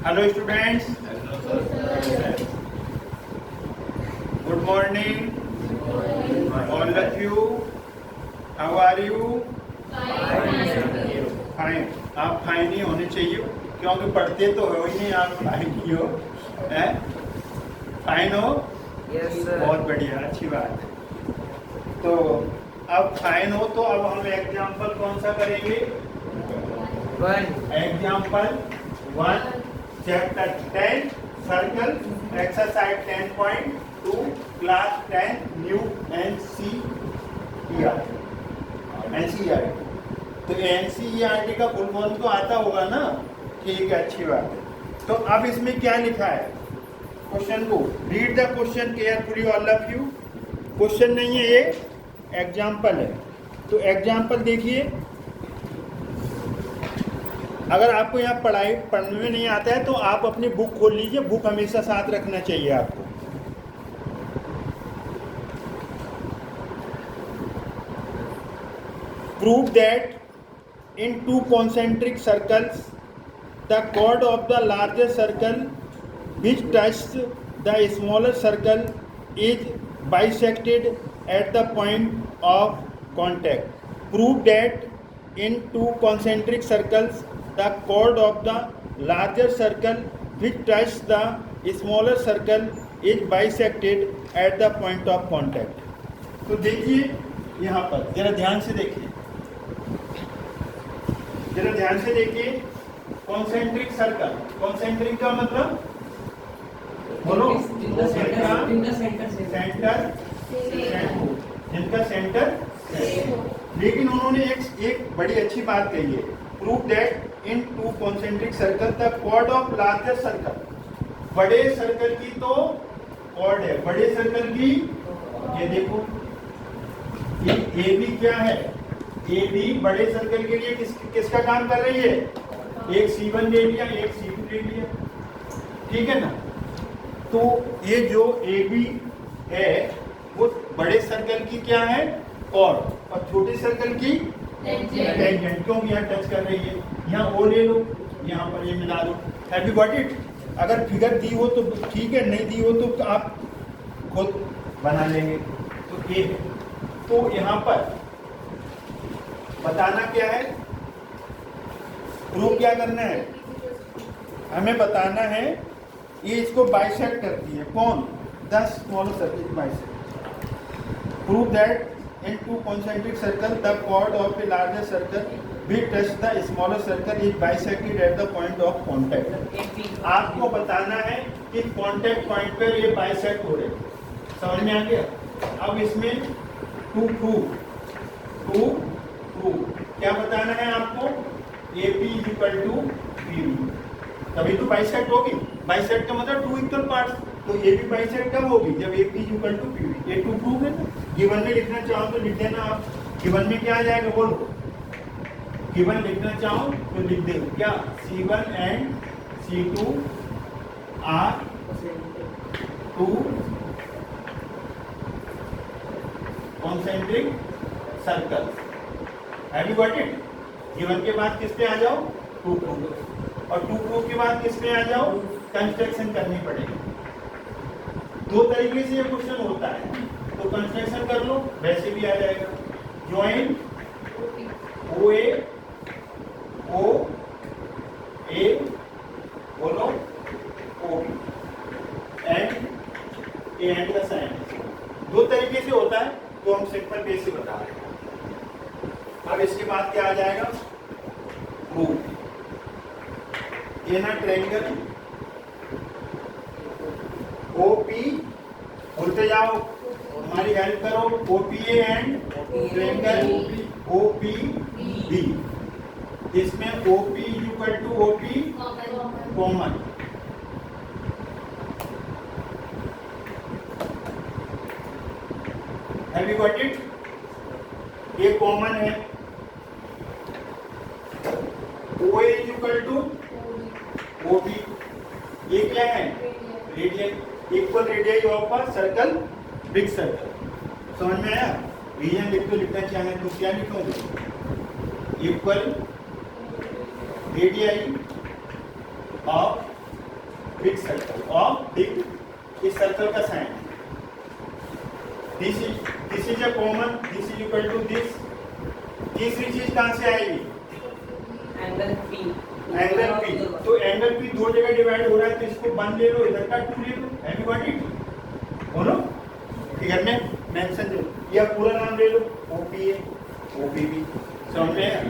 Hello students, good morning all of you. How are you? Fine. आप fine ही होने चाहिए क्योंकि पढ़ते तो हो ही नहीं, आप फाइन ही हो, हैं? फाइन हो? Yes sir. बहुत बढ़िया, अच्छी बात है। तो अब फाइन हो तो अब हम एग्जाम्पल कौन सा करेंगे? Example 1 chapter 10 circle exercise 10.2 class 10 new NCERT. तो एनसीईआरटी का फुल फॉर्म तो आता होगा ना? ठीक है, अच्छी बात है। तो अब इसमें क्या लिखा है? क्वेश्चन को read the question carefully all of you. Question नहीं है, ये एग्जाम्पल है। तो एग्जाम्पल देखिए, अगर आपको यहाँ पढ़ने में नहीं आता है तो आप अपनी बुक खोल लीजिए। बुक हमेशा साथ रखना चाहिए आपको। Prove that in two concentric circles the chord of the larger circle which touches the smaller circle is bisected at the point of contact. Prove that in two concentric circles the chord of the larger circle which touches the smaller circle is bisected at the point of contact. तो देखिए यहाँ पर जरा ध्यान से देखिए, जरा ध्यान से देखिए। कॉन्सेंट्रिक सर्कल, कॉन्सेंट्रिक का मतलब बोलो, सेंटर, जिनका सेंटर। लेकिन उन्होंने एक बड़ी अच्छी बात कही है, prove that in two concentric circle the chord of larger circle. बड़े सर्कल की तो कॉर्ड है, बड़े सर्कल की ये देखो, ये ए बी क्या है? ए बी बड़े सर्कल के लिए किसका काम कर रही है? एक C1 ले लिया, एक C2 ले लिया, ठीक है ना? तो ये जो ए बी है वो बड़े सर्कल की क्या है? और छोटे सर्कल की टेंजेंट। क्यों यहाँ टच कर रही है? यहाँ ओ ले लो, यहाँ पर ये मिला दो। Have you got it? अगर फिगर दी हो तो ठीक है, नहीं दी हो तो आप खुद बना लेंगे। तो ये है, तो यहाँ पर बताना क्या है? प्रूव क्या करना है? हमें बताना है ये इसको बाइसेक्ट करती है। कौन? 10 smaller circle bisect. Prove that in two concentric circle the chord of a larger circle which touch the smaller circle is bisected at the point of contact. आपको बताना है कि कॉन्टैक्ट पॉइंट पर ये बाइसेक्ट हो रहे। समझ में आ गया? अब इसमें टू प्रूव क्या बताना है आपको? AP इक्वल टू PB, तभी तो बाइसेक्ट होगी। बाइसेक्ट का मतलब 2 इक्वल पार्ट्स। तो AB बाइसेक्ट कब होगी? जब AP इक्वल टू PB। ये 2 प्रूव है ना? गिवन में लिखना चाहो तो लिख देना आप। गिवन में क्या आ जाएगा बोलो? गिवन लिखना चाहो तो लिख दे क्या? C1 and C2 are 2 concentric circles. Have you got it? Given के बाद किस पे आ जाओ? To proof. और टू प्रूफ के बाद किस पे आ जाओ? कंस्ट्रक्शन करनी पड़ेगी। 2 तरीके से ये क्वेश्चन होता है, तो कंस्ट्रक्शन कर लो, वैसे भी आ जाएगा। ज्वाइन OA O A बोलो OB एंड का साइन। 2 तरीके से होता है, तो हम सिंपल बेस से बता रहे हैं। अब इसके बाद क्या आ जाएगा? प्रूफ। ये ना ट्रायंगल OP, बोलते जाओ, हमारी हेल्प करो। OPA and triangle OPB। इसमें OP equal to OP common. Have you got it? ये कॉमन है। OA इक्वल टू OB, ये क्या है? Radian. Equal radius of a circle, big circle. समझ में आया? रीजन लिख तो लिखना चाहे तो क्या लिखोगे? Equal radius of big circle और बिग इस सर्कल का sign this is a common, this is equal to this. तीसरी चीज कहां से आएगी? Angle P. Angle P. तो एंगल पी दो जगह डिवाइड हो रहा है तो इसको 1 ले लो, इधर का 2 ले लो। एवरीबॉडी बोलो, फिगर में मेंशन दे, या पूरा नाम ले लो, ओपीए ओपीबी, समझ में आया?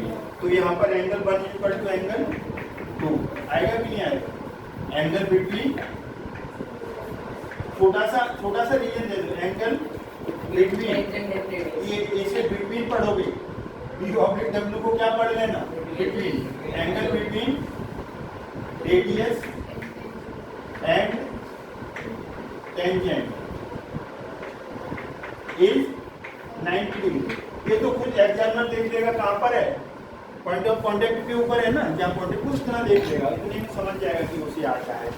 तो यहाँ पर एंगल 1 इक्वल टू एंगल 2 आएगा कि नहीं आएगा? एंगल बिटवीन, छोटा सा रीजन दे दो, एंगल बिटवीन, ये इसे बिटवीन पढ़ोगे, बी ऑब्लिक डब्ल्यू को क्या पढ़ लेना? Between, angle between radius and tangent is 90 degree. ये तो खुद एग्जामिनर देख लेगा कहां पर है, पॉइंट ऑफ कांटेक्ट के ऊपर है ना, जहां पॉइंट को उस तरह देख लेगा, इतने में समझ जाएगा कि उसे आता है।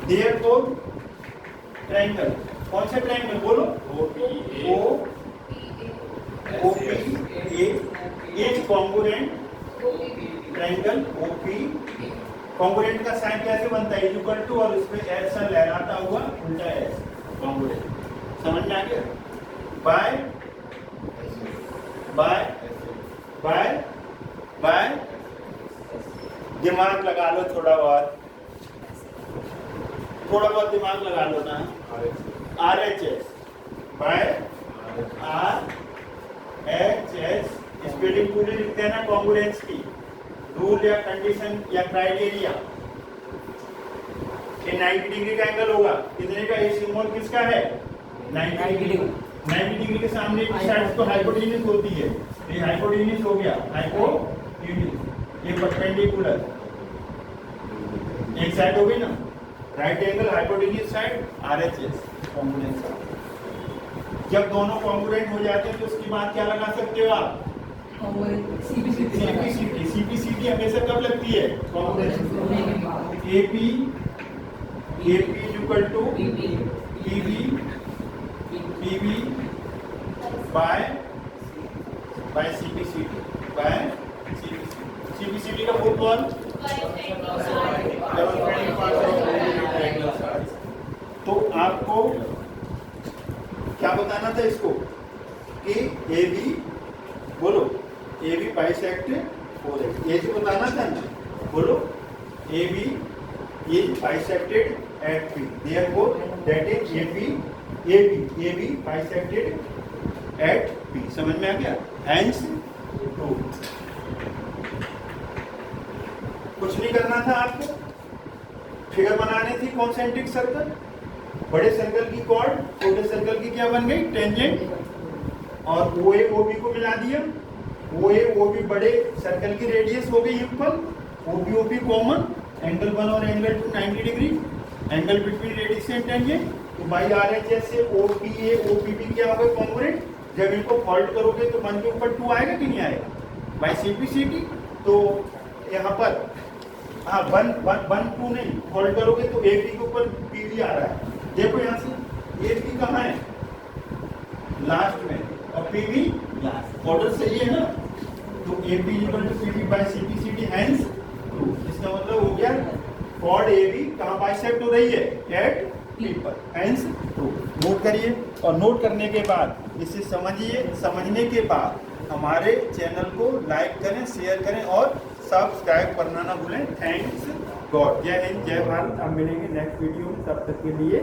देयरफॉर ट्रायंगल, कौन सा ट्रायंगल बोलो? OPA is congruent triangle OP। Congruent का साइन कैसे बनता है? इक्वल टू और उसमें ऐसा लहराता हुआ उल्टा एस, कॉन्ग्रुएंट। समझ में आ गया? बाय दिमाग लगा लो, थोड़ा बहुत दिमाग लगा लो ना। RHS बाय RHS स्पेलिंग पूरी लिखते हैं ना कॉन्ग्रुएंस की, रूल या कंडीशन या क्राइटेरिया। ये 90 डिग्री का एंगल होगा, कितने का? ये सिंबल किसका है? 90 डिग्री। 90 डिग्री के सामने की साइड तो हाइपोटेन्यूज होती है, ये हाइपोटेन्यूज हो गया, हाइपोटेन्यूज। ये परपेंडिकुलर एक साइड हो गई ना, right angle hypotenuse side RHS congruence. जब दोनों कॉन्ग्रुएंट हो जाते हैं तो उसके बाद क्या लगा सकते हो आप? सीपीसीटी हमेशा कब लगती है? Congruence. AP equal to PB by CPCT का फुल फॉर्म तो आपको क्या बताना था इसको कि AB बोलो, AB बाइसेक्ट 4x, ये जो बताना था ना, बोलो AB is bisected at P, therefore that is AB bisected at P। समझ में आ गया? Hence proof। कुछ नहीं करना था आपको, फिगर बनानी थी कॉन्सेंट्रिक सर्कल, बड़े सर्कल की कॉर्ड छोटे सर्कल की क्या बन गई? टेंजेंट, और OA OB को मिला दिया, OA OB बड़े सर्कल की रेडियस हो गई equal, OB OB common, angle 1 और angle 2 90 degree, angle between radius and tangent. तो बाई RHS से OPA OPB क्या होगा? कॉन्ग्रुएंट। जब इनको फोल्ड करोगे तो 1 के ऊपर 2 आएगा कि नहीं आएगा? बाई CPCT तो यहाँ पर 1 2 नहीं, फोल्ड करोगे तो AP के ऊपर PB आ रहा है। देखो यहाँ से AP कहाँ है? लास्ट में, और PB लास्ट। ऑर्डर सही है ना? तो AP equal to PB by CPCT, hence proof. इसका मतलब हो गया कॉर्ड AB कहाँ बाइसेक्ट हो रही है? एट P पर, हैंस प्रूफ। नोट करिए, और नोट करने के बाद इसे समझिए, समझने के बाद हमारे चैनल को लाइक करें, शेयर करें और सब्सक्राइब करना ना भूलें। Thanks God. जय हिंद, जय भारत। हम मिलेंगे नेक्स्ट वीडियो में, तब तक के लिए